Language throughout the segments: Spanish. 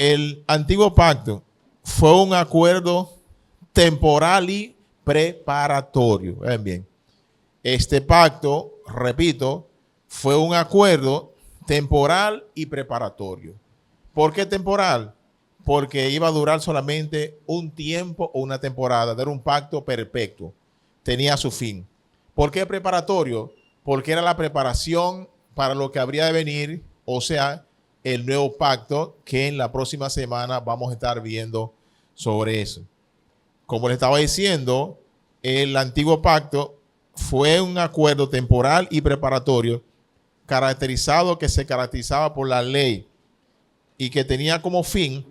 El antiguo pacto fue un acuerdo temporal y preparatorio. Ven bien. Este pacto, repito, fue un acuerdo temporal y preparatorio. ¿Por qué temporal? Porque iba a durar solamente un tiempo o una temporada. Era un pacto perpetuo. Tenía su fin. ¿Por qué preparatorio? Porque era la preparación para lo que habría de venir, o sea, el nuevo pacto que en la próxima semana vamos a estar viendo sobre eso. Como le estaba diciendo, el antiguo pacto fue un acuerdo temporal y preparatorio que se caracterizaba por la ley y que tenía como fin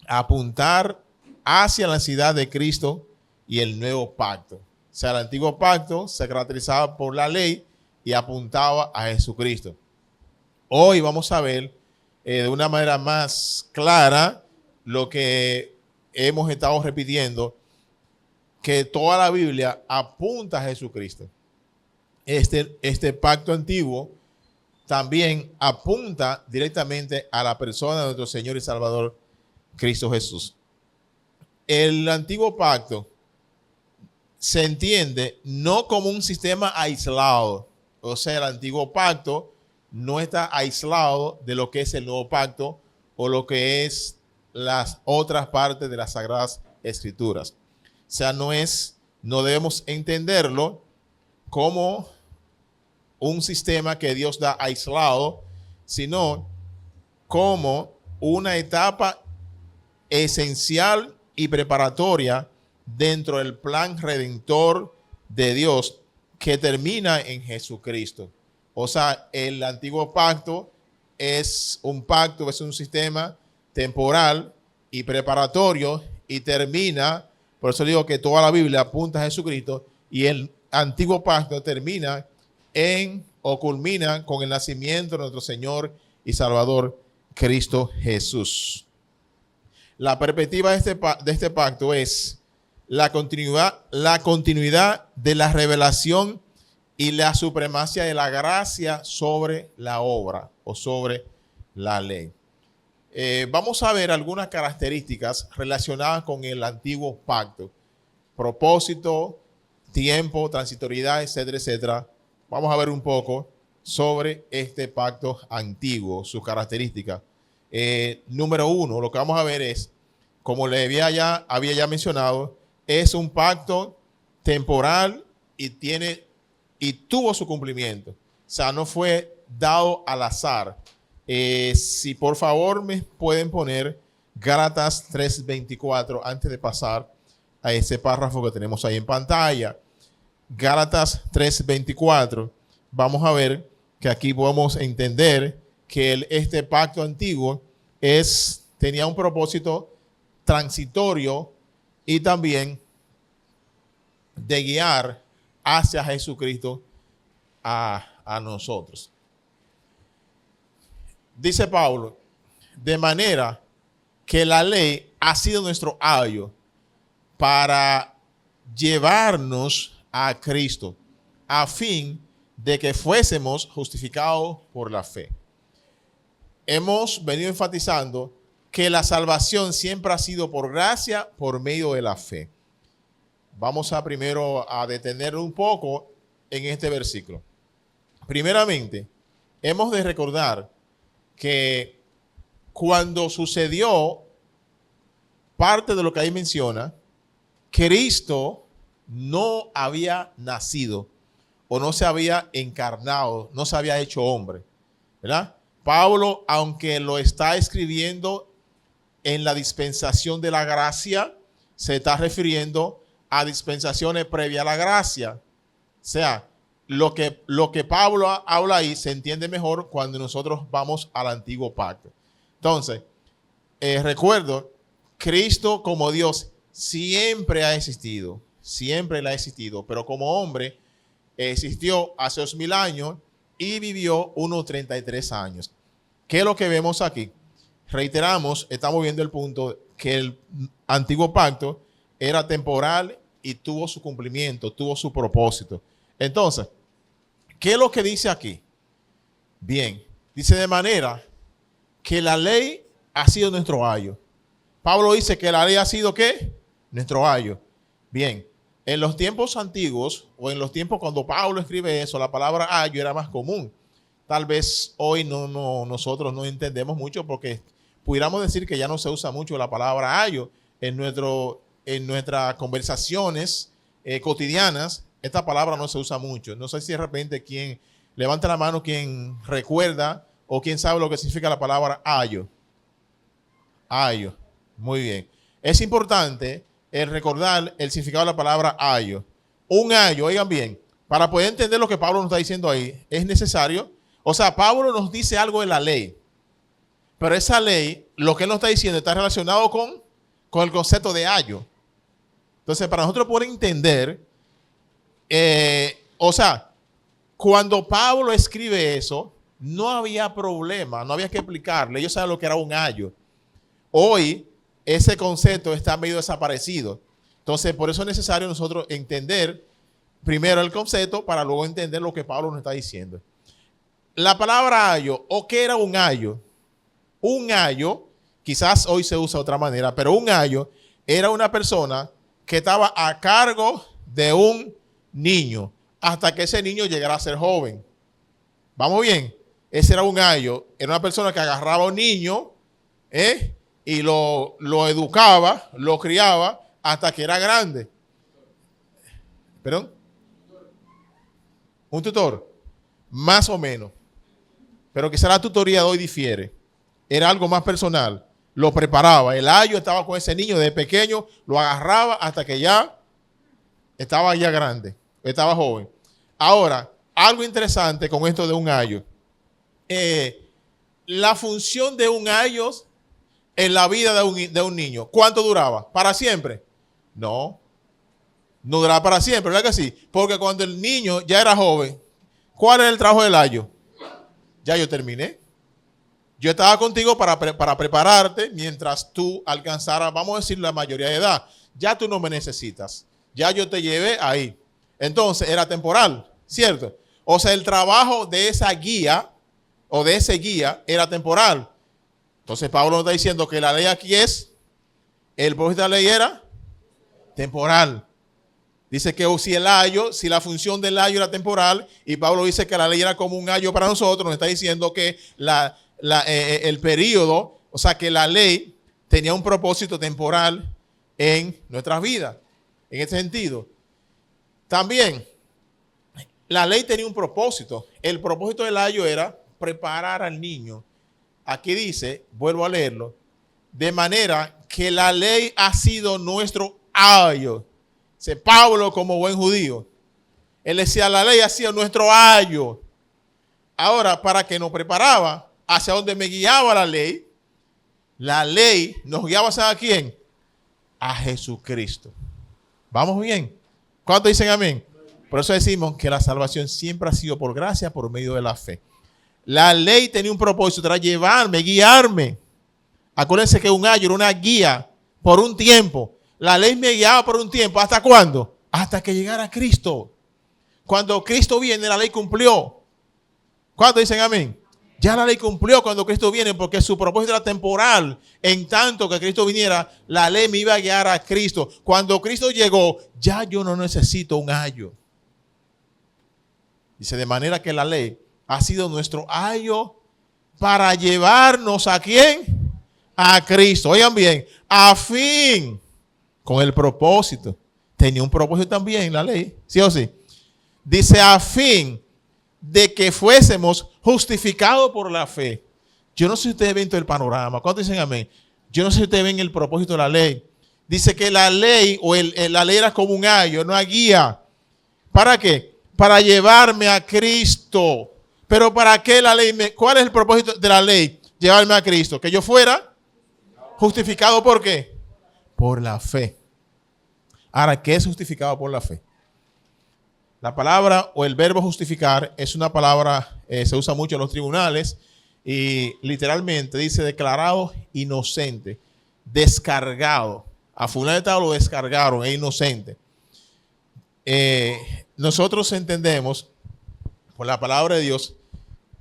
apuntar hacia la ciudad de Cristo y el nuevo pacto. O sea, el antiguo pacto se caracterizaba por la ley y apuntaba a Jesucristo. Hoy vamos a ver de una manera más clara lo que hemos estado repitiendo, que toda la Biblia apunta a Jesucristo. Este pacto antiguo también apunta directamente a la persona de nuestro Señor y Salvador, Cristo Jesús. El antiguo pacto se entiende no como un sistema aislado. O sea, el antiguo pacto no está aislado de lo que es el nuevo pacto o lo que es las otras partes de las Sagradas Escrituras. O sea, no debemos entenderlo como un sistema que Dios da aislado, sino como una etapa esencial y preparatoria dentro del plan redentor de Dios que termina en Jesucristo. O sea, el antiguo pacto es un sistema temporal y preparatorio y termina, por eso digo que toda la Biblia apunta a Jesucristo, y el antiguo pacto termina o culmina con el nacimiento de nuestro Señor y Salvador Cristo Jesús. La perspectiva de este pacto es la continuidad de la revelación y la supremacía de la gracia sobre la obra o sobre la ley. Vamos a ver algunas características relacionadas con el antiguo pacto: propósito, tiempo, transitoriedad, etcétera, etcétera. Vamos a ver un poco sobre este pacto antiguo, sus características. Número uno, lo que vamos a ver es, como le había ya mencionado, es un pacto temporal y tuvo su cumplimiento. O sea, no fue dado al azar. Si por favor me pueden poner Gálatas 3:24 antes de pasar a ese párrafo que tenemos ahí en pantalla. Gálatas 3:24. Vamos a ver que aquí podemos entender que este pacto antiguo tenía un propósito transitorio y también de guiar hacia Jesucristo a nosotros. Dice Pablo, de manera que la ley ha sido nuestro ayo para llevarnos a Cristo, a fin de que fuésemos justificados por la fe. Hemos venido enfatizando que la salvación siempre ha sido por gracia, por medio de la fe. Vamos primero a detener un poco en este versículo. Primeramente, hemos de recordar que cuando sucedió parte de lo que ahí menciona, Cristo no había nacido o no se había encarnado, no se había hecho hombre, ¿verdad? Pablo, aunque lo está escribiendo en la dispensación de la gracia, se está refiriendo a dispensaciones previas a la gracia. O sea, lo que Pablo habla ahí se entiende mejor cuando nosotros vamos al antiguo pacto. Entonces, recuerdo, Cristo como Dios siempre ha existido, pero como hombre existió hace 2000 años y vivió unos 33 años. ¿Qué es lo que vemos aquí? Reiteramos, estamos viendo el punto que el antiguo pacto era temporal y tuvo su cumplimiento, tuvo su propósito. Entonces, ¿qué es lo que dice aquí? Bien, dice de manera que la ley ha sido nuestro ayo. Pablo dice que la ley ha sido ¿qué? Nuestro ayo. Bien, en los tiempos antiguos o en los tiempos cuando Pablo escribe eso, la palabra ayo era más común. Tal vez hoy nosotros no entendemos mucho porque pudiéramos decir que ya no se usa mucho la palabra ayo en nuestras conversaciones cotidianas. Esta palabra no se usa mucho. No sé si de repente quien levanta la mano, quien recuerda o quien sabe lo que significa la palabra ayo. Ayo. Muy bien. Es importante recordar el significado de la palabra ayo. Un ayo, oigan bien, para poder entender lo que Pablo nos está diciendo ahí, es necesario, o sea, Pablo nos dice algo de la ley, pero esa ley, lo que él nos está diciendo, está relacionado con el concepto de ayo. Entonces, para nosotros poder entender, o sea, cuando Pablo escribe eso, no había problema, no había que explicarle, ellos saben lo que era un ayo. Hoy, ese concepto está medio desaparecido. Entonces, por eso es necesario nosotros entender primero el concepto para luego entender lo que Pablo nos está diciendo. La palabra ayo, ¿o qué era un ayo? Un ayo, quizás hoy se usa de otra manera, pero un ayo era una persona que estaba a cargo de un niño hasta que ese niño llegara a ser joven. ¿Vamos bien? Ese era un ayo. Era una persona que agarraba a un niño, y lo educaba, lo criaba hasta que era grande. ¿Perdón? Un tutor, más o menos. Pero quizá la tutoría de hoy difiere. Era algo más personal. Lo preparaba. El ayo estaba con ese niño de pequeño, lo agarraba hasta que ya estaba ya grande, estaba joven. Ahora, algo interesante con esto de un ayo. La función de un ayo en la vida de un niño, ¿cuánto duraba? ¿Para siempre? No duraba para siempre, ¿verdad que sí? Porque cuando el niño ya era joven, ¿cuál era el trabajo del ayo? Ya yo terminé. Yo estaba contigo para prepararte mientras tú alcanzaras, vamos a decir, la mayoría de edad. Ya tú no me necesitas. Ya yo te llevé ahí. Entonces era temporal, ¿cierto? O sea, el trabajo de esa guía o de ese guía era temporal. Entonces Pablo nos está diciendo que la ley aquí es, el propósito de la ley era temporal. Dice que si la función del ayo era temporal, y Pablo dice que la ley era como un ayo para nosotros, nos está diciendo que el periodo, o sea que la ley tenía un propósito temporal en nuestras vidas. En este sentido. También, la ley tenía un propósito. El propósito del ayo era preparar al niño. Aquí dice, vuelvo a leerlo, de manera que la ley ha sido nuestro ayo. Dice Pablo como buen judío. Él decía, la ley ha sido nuestro ayo. Ahora, para que nos preparaba hacia donde me guiaba la ley nos guiaba hacia quién? A Jesucristo. ¿Vamos bien? ¿Cuántos dicen amén? Por eso decimos que la salvación siempre ha sido por gracia, por medio de la fe. La ley tenía un propósito, era llevarme, guiarme. Acuérdense que un ayo era una guía por un tiempo. La ley me guiaba por un tiempo. ¿Hasta cuándo? Hasta que llegara Cristo. Cuando Cristo viene, la ley cumplió. ¿Cuántos dicen amén? Ya la ley cumplió cuando Cristo viene, porque su propósito era temporal. En tanto que Cristo viniera, la ley me iba a guiar a Cristo. Cuando Cristo llegó, ya yo no necesito un ayo. Dice, de manera que la ley ha sido nuestro ayo para llevarnos ¿a quién? A Cristo. Oigan bien, a fin, con el propósito. Tenía un propósito también la ley, ¿sí o sí? Dice, a fin de que fuésemos justificados por la fe. Yo no sé si ustedes ven todo el panorama. ¿Cuántos dicen amén? Yo no sé si ustedes ven el propósito de la ley. Dice que la ley la ley era como un ayo, una guía. ¿Para qué? Para llevarme a Cristo. Pero ¿para qué la ley? ¿Cuál es el propósito de la ley? Llevarme a Cristo. Que yo fuera justificado ¿por qué? Por la fe. Ahora, ¿qué es justificado por la fe? La palabra o el verbo justificar es una palabra, se usa mucho en los tribunales y literalmente dice declarado inocente, descargado. A fulano de tal lo descargaron, es inocente. Nosotros entendemos por la palabra de Dios,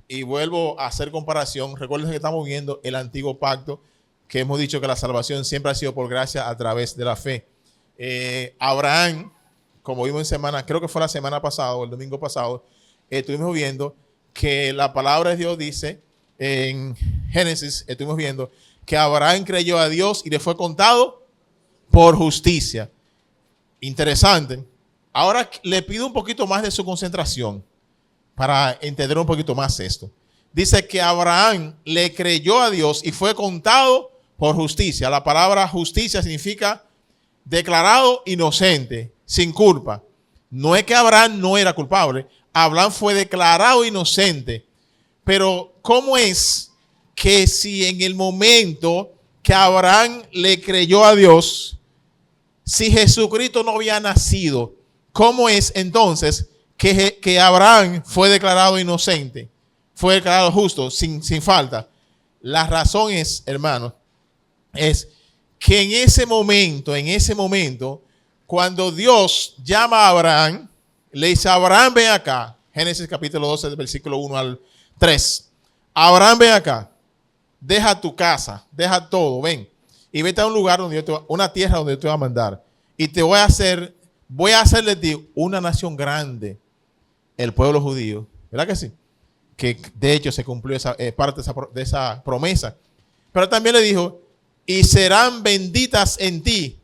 y vuelvo a hacer comparación, recuerden que estamos viendo el antiguo pacto, que hemos dicho que la salvación siempre ha sido por gracia a través de la fe. Abraham, como vimos en semana, creo que fue la semana pasada o el domingo pasado, estuvimos viendo que la palabra de Dios dice en Génesis, estuvimos viendo que Abraham creyó a Dios y le fue contado por justicia. Interesante. Ahora le pido un poquito más de su concentración para entender un poquito más esto. Dice que Abraham le creyó a Dios y fue contado por justicia. La palabra justicia significa declarado inocente, sin culpa. No es que Abraham no era culpable. Abraham fue declarado inocente. Pero ¿cómo es que si en el momento que Abraham le creyó a Dios, si Jesucristo no había nacido, cómo es entonces que Abraham fue declarado inocente? Fue declarado justo, sin falta. La razón es, hermano, es que en ese momento, cuando Dios llama a Abraham, le dice, Abraham, ven acá. Génesis capítulo 12, versículo 1 al 3. Abraham, ven acá. Deja tu casa, deja todo, ven. Y vete a un lugar una tierra donde yo te voy a mandar. Y te voy a hacer de ti una nación grande, el pueblo judío. ¿Verdad que sí? Que de hecho se cumplió parte de esa promesa. Pero también le dijo, y serán benditas en ti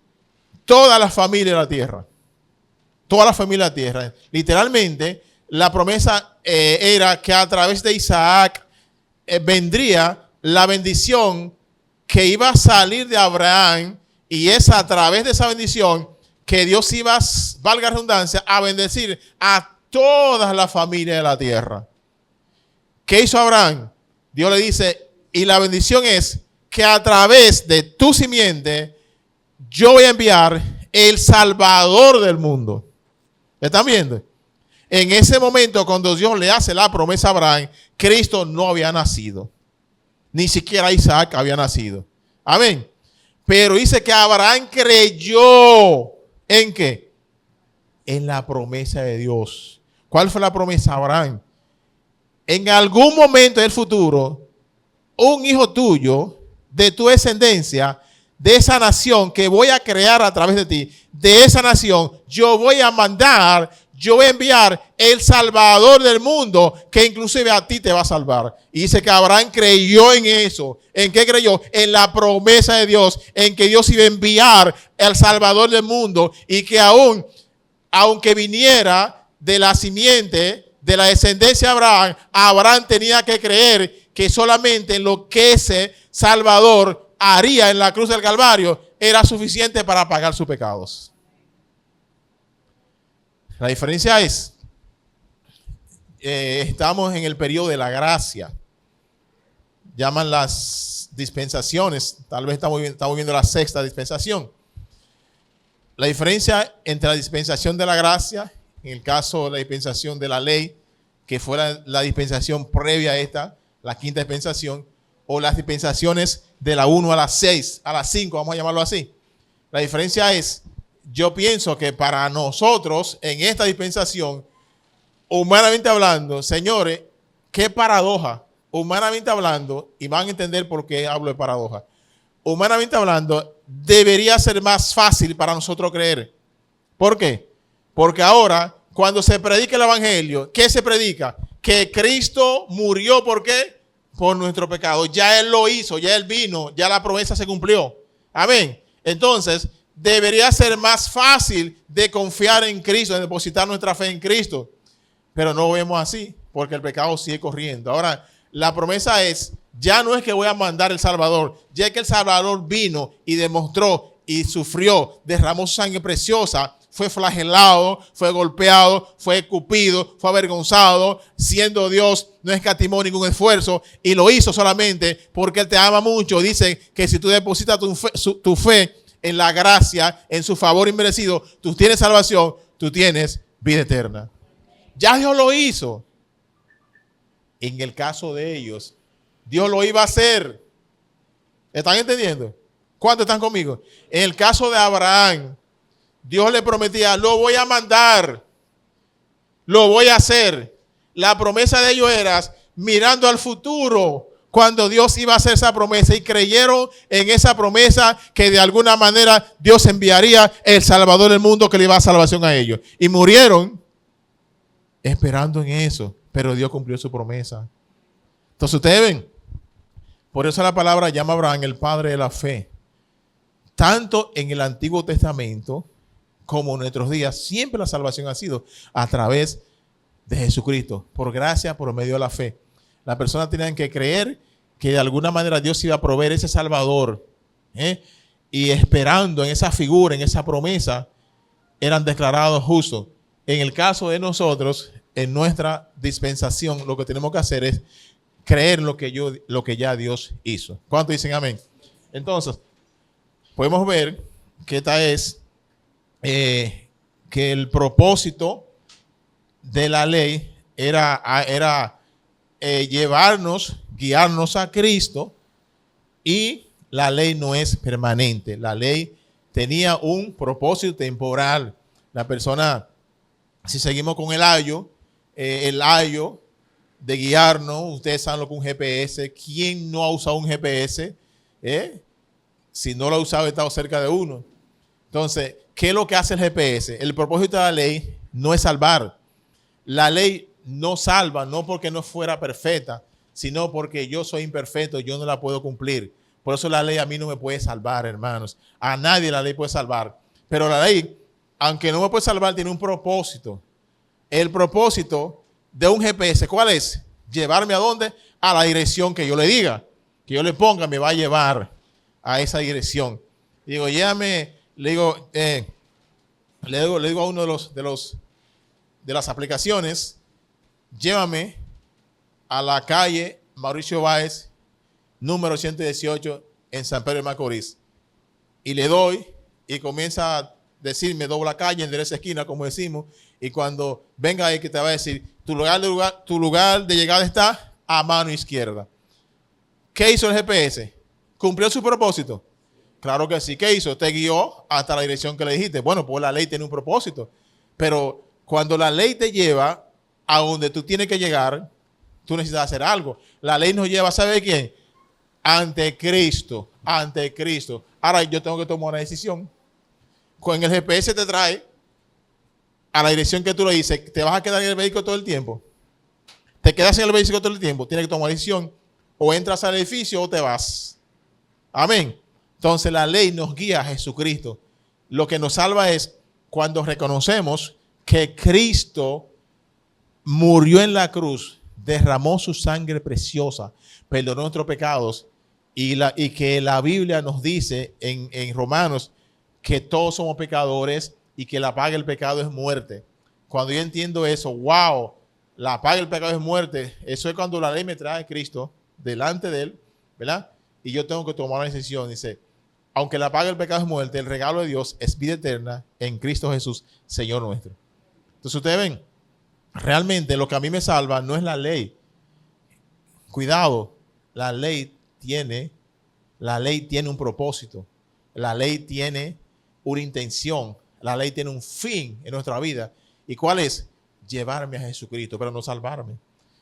todas las familias de la tierra. Todas las familias de la tierra. Literalmente, la promesa era que a través de Isaac vendría la bendición que iba a salir de Abraham, y es a través de esa bendición que Dios iba, valga la redundancia, a bendecir a todas las familias de la tierra. ¿Qué hizo Abraham? Dios le dice, y la bendición es que a través de tu simiente yo voy a enviar el Salvador del mundo. ¿Están viendo? En ese momento, cuando Dios le hace la promesa a Abraham, Cristo no había nacido. Ni siquiera Isaac había nacido. Amén. Pero dice que Abraham creyó. ¿En qué? En la promesa de Dios. ¿Cuál fue la promesa a Abraham? En algún momento del futuro, un hijo tuyo, de tu descendencia, de esa nación que voy a crear a través de ti, de esa nación, yo voy a enviar el Salvador del mundo, que inclusive a ti te va a salvar. Y dice que Abraham creyó en eso. ¿En qué creyó? En la promesa de Dios, en que Dios iba a enviar el Salvador del mundo, y que aunque viniera de la simiente, de la descendencia de Abraham, Abraham tenía que creer que solamente en lo que ese Salvador haría en la cruz del Calvario era suficiente para pagar sus pecados. La diferencia es, estamos en el periodo de la gracia. Llaman las dispensaciones. Tal vez estamos viendo la sexta dispensación. La diferencia entre la dispensación de la gracia, en el caso de la dispensación de la ley, que fue la dispensación previa a esta, la quinta dispensación, o las dispensaciones de la 1 a la 6, a la 5, vamos a llamarlo así. La diferencia es, yo pienso que para nosotros, en esta dispensación, humanamente hablando, señores, qué paradoja, humanamente hablando, y van a entender por qué hablo de paradoja. Humanamente hablando, debería ser más fácil para nosotros creer. ¿Por qué? Porque ahora, cuando se predica el evangelio, ¿qué se predica? Que Cristo murió, ¿por qué? Por nuestro pecado. Ya Él lo hizo, ya Él vino, ya la promesa se cumplió. Amén. Entonces, debería ser más fácil de confiar en Cristo, de depositar nuestra fe en Cristo. Pero no lo vemos así, porque el pecado sigue corriendo. Ahora, la promesa es, ya no es que voy a mandar el Salvador, ya que el Salvador vino y demostró y sufrió, derramó su sangre preciosa, fue flagelado, fue golpeado, fue escupido, fue avergonzado, siendo Dios, no escatimó ningún esfuerzo y lo hizo solamente porque Él te ama mucho. Dice que si tú depositas tu fe en la gracia, en su favor inmerecido, tú tienes salvación, tú tienes vida eterna. Ya Dios lo hizo. En el caso de ellos, Dios lo iba a hacer. ¿Están entendiendo? ¿Cuántos están conmigo? En el caso de Abraham, Dios le prometía, lo voy a mandar, lo voy a hacer. La promesa de ellos era mirando al futuro, cuando Dios iba a hacer esa promesa y creyeron en esa promesa que de alguna manera Dios enviaría el Salvador del mundo que le iba a dar salvación a ellos. Y murieron esperando en eso, pero Dios cumplió su promesa. Entonces ustedes ven, por eso la palabra llama a Abraham el padre de la fe. Tanto en el Antiguo Testamento como en nuestros días, siempre la salvación ha sido a través de Jesucristo, por gracia, por medio de la fe. Las personas tenían que creer que de alguna manera Dios iba a proveer ese Salvador, y esperando en esa figura, en esa promesa, eran declarados justos. En el caso de nosotros, en nuestra dispensación, lo que tenemos que hacer es creer lo que ya Dios hizo. ¿Cuántos dicen amén? Entonces, podemos ver que esta es que el propósito de la ley era llevarnos, guiarnos a Cristo, y la ley no es permanente. La ley tenía un propósito temporal. La persona, si seguimos con el ayo de guiarnos, ustedes saben lo que es un GPS. ¿Quién no ha usado un GPS? Si no lo ha usado, ha estado cerca de uno. Entonces, ¿qué es lo que hace el GPS? El propósito de la ley no es salvar. La ley no salva, no porque no fuera perfecta, sino porque yo soy imperfecto, yo no la puedo cumplir. Por eso la ley a mí no me puede salvar, hermanos. A nadie la ley puede salvar. Pero la ley, aunque no me puede salvar, tiene un propósito. El propósito de un GPS, ¿cuál es? Llevarme ¿a dónde? A la dirección que yo le diga. Que yo le ponga, me va a llevar a esa dirección. Digo, llévame, le digo a uno de las aplicaciones, llévame a la calle Mauricio Báez, número 118, en San Pedro de Macorís. Y le doy y comienza a decirme, dobla calle, endereza esquina, como decimos. Y cuando venga ahí, que te va a decir, tu lugar de llegada está a mano izquierda. ¿Qué hizo el GPS? ¿Cumplió su propósito? Claro que sí. ¿Qué hizo? Te guió hasta la dirección que le dijiste. Bueno, pues la ley tiene un propósito. Pero cuando la ley te lleva a donde tú tienes que llegar, tú necesitas hacer algo. La ley nos lleva, ¿sabe quién? Ante Cristo. Ante Cristo. Ahora yo tengo que tomar una decisión. Con el GPS te trae a la dirección que tú le dices. ¿Te vas a quedar en el vehículo todo el tiempo? ¿Te quedas en el vehículo todo el tiempo? Tienes que tomar una decisión. O entras al edificio o te vas. Amén. Entonces la ley nos guía a Jesucristo. Lo que nos salva es cuando reconocemos que Cristo murió en la cruz, derramó su sangre preciosa, perdonó nuestros pecados, y que la Biblia nos dice en Romanos que todos somos pecadores y que la paga del pecado es muerte. Cuando yo entiendo eso, wow, la paga del pecado es muerte. Eso es cuando la ley me trae a Cristo delante de él, ¿verdad? Y yo tengo que tomar una decisión. Dice, aunque la paga del pecado es muerte, el regalo de Dios es vida eterna en Cristo Jesús, Señor nuestro. Entonces ustedes ven, realmente lo que a mí me salva no es la ley. Cuidado, la ley tiene un propósito. La ley tiene una intención. La ley tiene un fin en nuestra vida. ¿Y cuál es? Llevarme a Jesucristo, pero no salvarme.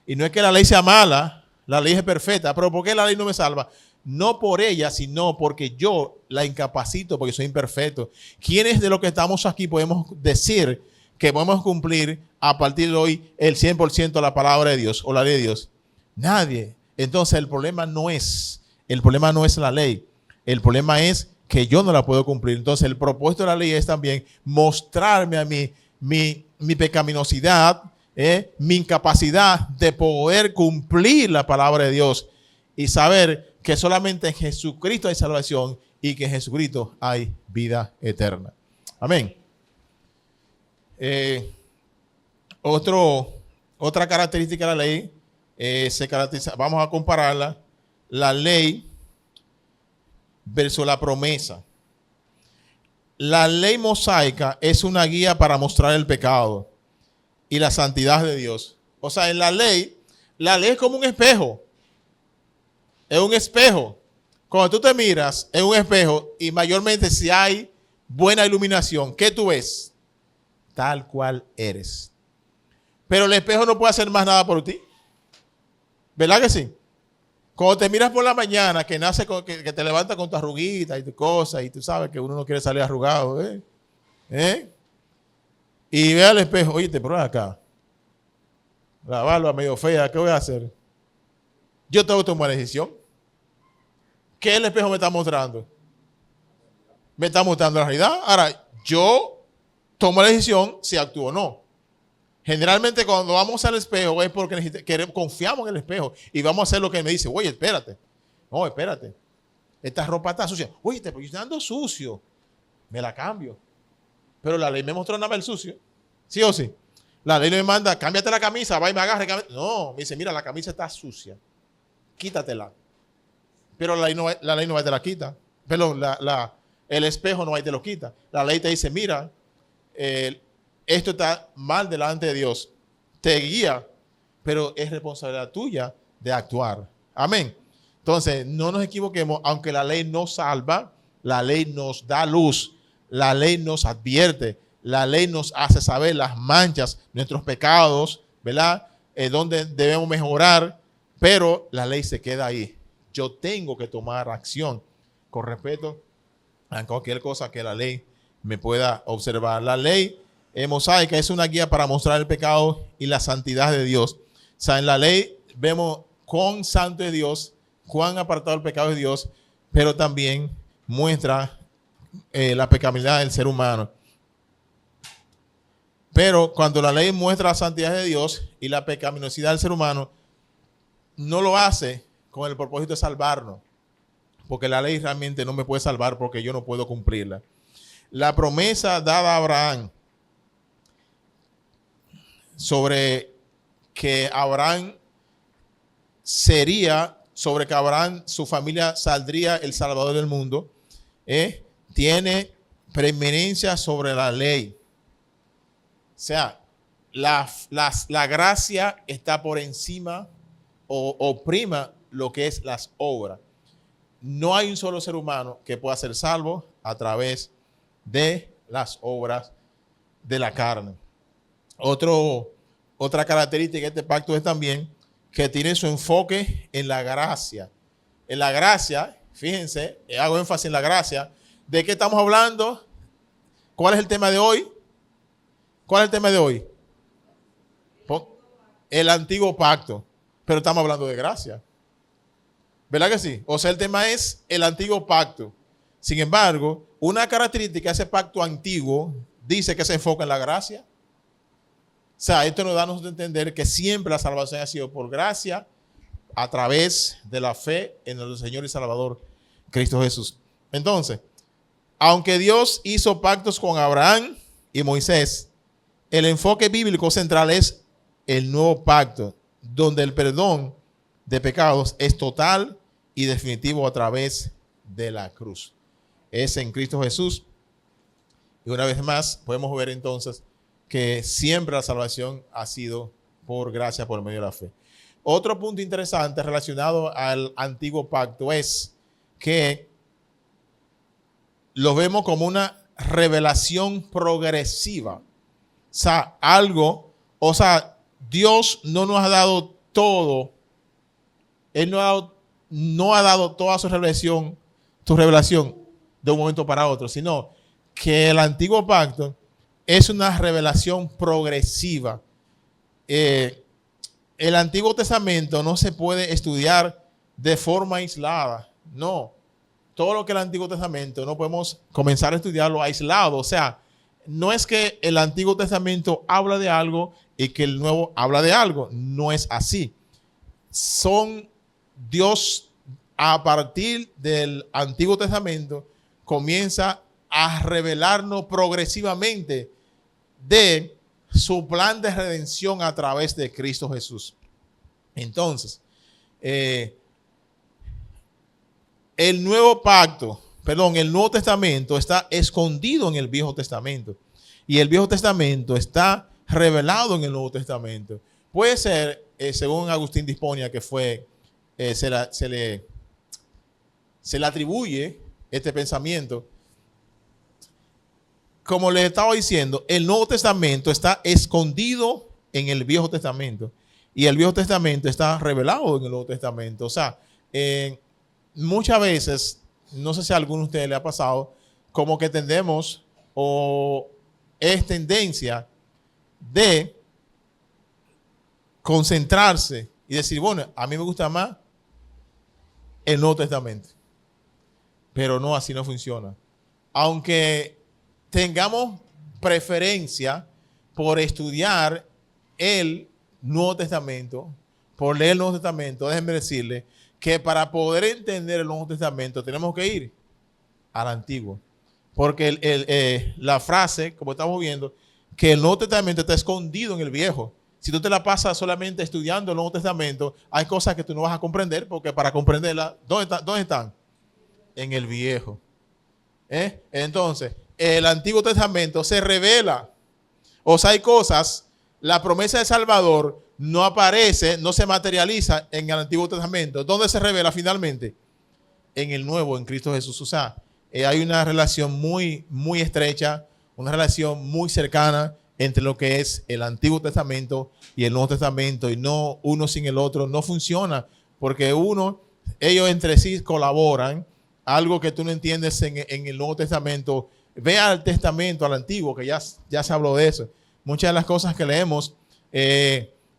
Y no es que la ley sea mala, la ley es perfecta, pero ¿por qué la ley no me salva? No por ella, sino porque yo la incapacito, porque soy imperfecto. ¿Quiénes de los que estamos aquí podemos decir que podemos cumplir a partir de hoy el 100% de la palabra de Dios o la ley de Dios? Nadie. Entonces el problema no es la ley. El problema es que yo no la puedo cumplir. Entonces el propósito de la ley es también mostrarme a mí mi pecaminosidad, mi incapacidad de poder cumplir la palabra de Dios y saber que solamente en Jesucristo hay salvación y que en Jesucristo hay vida eterna. Amén. Otra característica de la ley se caracteriza, vamos a compararla, la ley versus la promesa. La ley mosaica es una guía para mostrar el pecado y la santidad de Dios. O sea, en la ley es como un espejo. Es un espejo. Cuando tú te miras en un espejo y mayormente si hay buena iluminación, ¿qué tú ves? Tal cual eres. Pero el espejo no puede hacer más nada por ti. ¿Verdad que sí? Cuando te miras por la mañana, que nace que te levantas con tu arruguita y tu cosa, y tú sabes que uno no quiere salir arrugado, ¿eh? ¿Eh? Y ve al espejo, oye, te pruebas acá. La barba medio fea, ¿qué voy a hacer? Yo tengo que tomar una decisión. ¿Qué el espejo me está mostrando? Me está mostrando la realidad. Ahora, yo tomo la decisión si actúo o no. Generalmente cuando vamos al espejo es porque confiamos en el espejo y vamos a hacer lo que me dice. Oye, espérate. No, espérate. Esta ropa está sucia. Oye, te estoy dando sucio. Me la cambio. Pero la ley me mostró nada más el sucio. ¿Sí o sí? La ley no me manda, cámbiate la camisa, va y me agarre. No, me dice, mira, la camisa está sucia. Quítatela. Pero la ley no va y te la quita. Pero el espejo no va y te lo quita. La ley te dice, mira, esto está mal delante de Dios. Te guía, pero es responsabilidad tuya de actuar. Amén. Entonces, no nos equivoquemos, aunque la ley nos salva, la ley nos da luz, la ley nos advierte, la ley nos hace saber las manchas, nuestros pecados, ¿verdad? Donde debemos mejorar, pero la ley se queda ahí. Yo tengo que tomar acción con respecto a cualquier cosa que la ley me pueda observar. La ley mosaica es una guía para mostrar el pecado y la santidad de Dios. O sea, en la ley vemos cuán santo es Dios, cuán apartado el pecado de Dios, pero también muestra la pecaminosidad del ser humano. Pero cuando la ley muestra la santidad de Dios y la pecaminosidad del ser humano, no lo hace con el propósito de salvarnos, porque la ley realmente no me puede salvar porque yo no puedo cumplirla. La promesa dada a Abraham sobre que Abraham su familia saldría el Salvador del mundo, tiene preeminencia sobre la ley. O sea, la gracia está por encima o prima lo que es las obras. No hay un solo ser humano que pueda ser salvo a través de las obras de la carne. Otra característica de este pacto es también que tiene su enfoque en la gracia. En la gracia, fíjense, hago énfasis en la gracia. ¿De qué estamos hablando? ¿Cuál es el tema de hoy? ¿Cuál es el tema de hoy? El antiguo pacto. Pero estamos hablando de gracia. ¿Verdad que sí? O sea, el tema es el antiguo pacto. Sin embargo, una característica de ese pacto antiguo dice que se enfoca en la gracia. O sea, esto nos da a entender que siempre la salvación ha sido por gracia a través de la fe en nuestro Señor y Salvador Cristo Jesús. Entonces, aunque Dios hizo pactos con Abraham y Moisés, el enfoque bíblico central es el nuevo pacto, donde el perdón de pecados es total y definitivo a través de la cruz. Es en Cristo Jesús. Y una vez más, podemos ver entonces que siempre la salvación ha sido por gracia, por medio de la fe. Otro punto interesante relacionado al antiguo pacto es que lo vemos como una revelación progresiva. O sea, Dios no nos ha dado todo. Él no ha dado toda su revelación de un momento para otro, sino que el antiguo pacto es una revelación progresiva. El Antiguo Testamento no se puede estudiar de forma aislada. No. Todo lo que el Antiguo Testamento no podemos comenzar a estudiarlo aislado. O sea, no es que el Antiguo Testamento habla de algo y que el Nuevo habla de algo. No es así. Dios, a partir del Antiguo Testamento, comienza a revelarnos progresivamente de su plan de redención a través de Cristo Jesús. Entonces, el Nuevo Testamento está escondido en el Viejo Testamento y el Viejo Testamento está revelado en el Nuevo Testamento. Puede ser, según Agustín de Hipona, que fue, se le atribuye este pensamiento. Como les estaba diciendo, el Nuevo Testamento está escondido en el Viejo Testamento y el Viejo Testamento está revelado en el Nuevo Testamento. O sea, eh, muchas veces, no sé si a alguno de ustedes le ha pasado, como que tendemos o es tendencia de concentrarse y decir, bueno, a mí me gusta más el Nuevo Testamento. Pero no, así no funciona. Aunque tengamos preferencia por estudiar el Nuevo Testamento, por leer el Nuevo Testamento, déjenme decirle que para poder entender el Nuevo Testamento tenemos que ir al Antiguo. Porque la frase, como estamos viendo, que el Nuevo Testamento está escondido en el Viejo. Si tú te la pasas solamente estudiando el Nuevo Testamento, hay cosas que tú no vas a comprender, porque para comprenderlas, ¿dónde están? En el Viejo. Entonces, el Antiguo Testamento se revela. O sea, hay cosas, la promesa de Salvador no aparece, no se materializa en el Antiguo Testamento. ¿Dónde se revela finalmente? En el Nuevo, en Cristo Jesús. O sea, hay una relación muy, muy estrecha, una relación muy cercana entre lo que es el Antiguo Testamento y el Nuevo Testamento, y no uno sin el otro no funciona, porque ellos entre sí colaboran. Algo que tú no entiendes en el Nuevo Testamento, ve al Testamento, al Antiguo, que ya se habló de eso. Muchas de las cosas que leemos,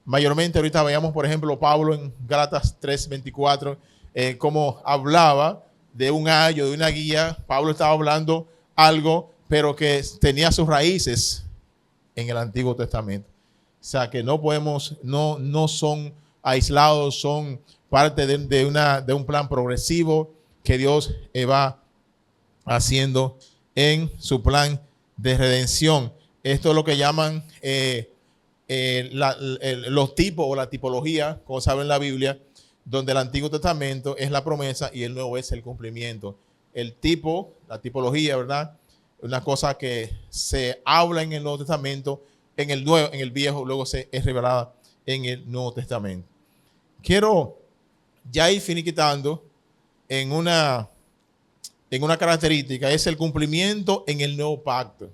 mayormente ahorita veamos, por ejemplo, Pablo en Gálatas 3:24, cómo hablaba de un ayo, de una guía. Pablo estaba hablando algo, pero que tenía sus raíces en el Antiguo Testamento. O sea, que no podemos, no son aislados, son parte de un plan progresivo que Dios va haciendo en su plan de redención. Esto es lo que llaman los tipos o la tipología, como saben en la Biblia, donde el Antiguo Testamento es la promesa y el Nuevo es el cumplimiento. El tipo, la tipología, ¿verdad? Una cosa que se habla en el Nuevo Testamento, en el Viejo, luego es revelada en el Nuevo Testamento. Quiero ya ir finiquitando en una característica, es el cumplimiento en el nuevo pacto.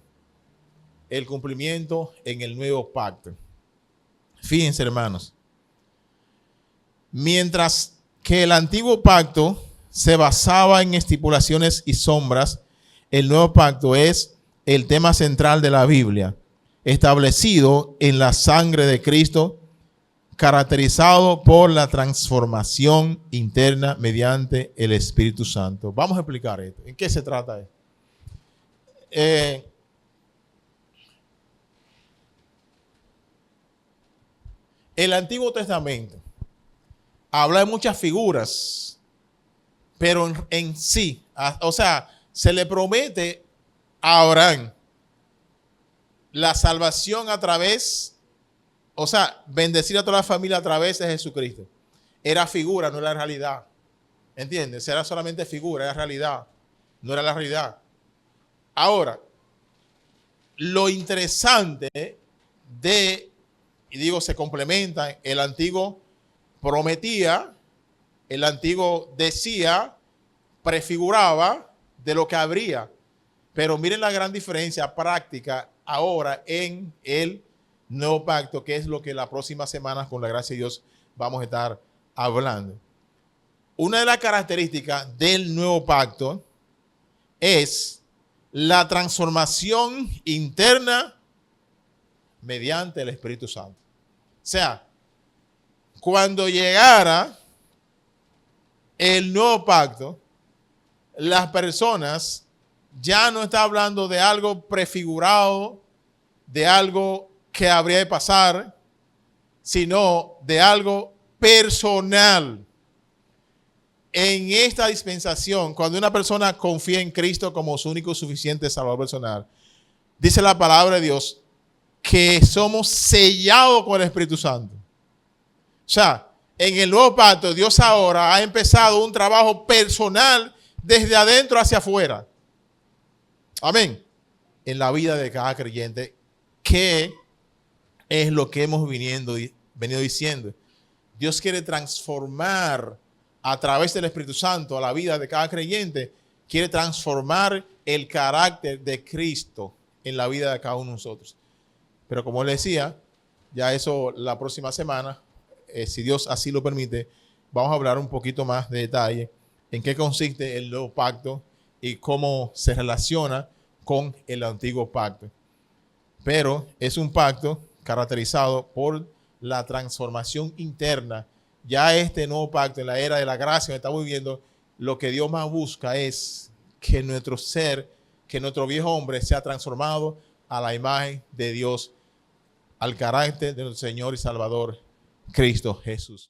El cumplimiento en el nuevo pacto. Fíjense, hermanos. Mientras que el antiguo pacto se basaba en estipulaciones y sombras, el nuevo pacto es el tema central de la Biblia, establecido en la sangre de Cristo, caracterizado por la transformación interna mediante el Espíritu Santo. Vamos a explicar esto. ¿En qué se trata esto? El Antiguo Testamento habla de muchas figuras, pero en sí, o sea, se le promete a Abraham la salvación a través, o sea, bendecir a toda la familia a través de Jesucristo. Era figura, no era realidad. ¿Entiendes? Era solamente figura, era realidad. No era la realidad. Ahora, lo interesante y digo, se complementan, el antiguo prometía, el antiguo decía, prefiguraba de lo que habría. Pero miren la gran diferencia práctica ahora en el nuevo pacto, que es lo que las próximas semanas, con la gracia de Dios, vamos a estar hablando. Una de las características del nuevo pacto es la transformación interna mediante el Espíritu Santo. O sea, cuando llegara el nuevo pacto, las personas ya no están hablando de algo prefigurado, de algo que habría de pasar, sino de algo personal. En esta dispensación, cuando una persona confía en Cristo como su único y suficiente Salvador personal, dice la palabra de Dios que somos sellados con el Espíritu Santo. O sea, en el nuevo pacto, Dios ahora ha empezado un trabajo personal desde adentro hacia afuera. Amén. En la vida de cada creyente, ¿qué es lo que hemos venido diciendo? Dios quiere transformar a través del Espíritu Santo a la vida de cada creyente. Quiere transformar el carácter de Cristo en la vida de cada uno de nosotros. Pero como les decía, ya eso la próxima semana, si Dios así lo permite, vamos a hablar un poquito más de detalle en qué consiste el nuevo pacto y cómo se relaciona con el antiguo pacto. Pero es un pacto caracterizado por la transformación interna. Ya este nuevo pacto, en la era de la gracia que estamos viviendo, lo que Dios más busca es que nuestro ser, que nuestro viejo hombre sea transformado a la imagen de Dios, al carácter de nuestro Señor y Salvador, Cristo Jesús.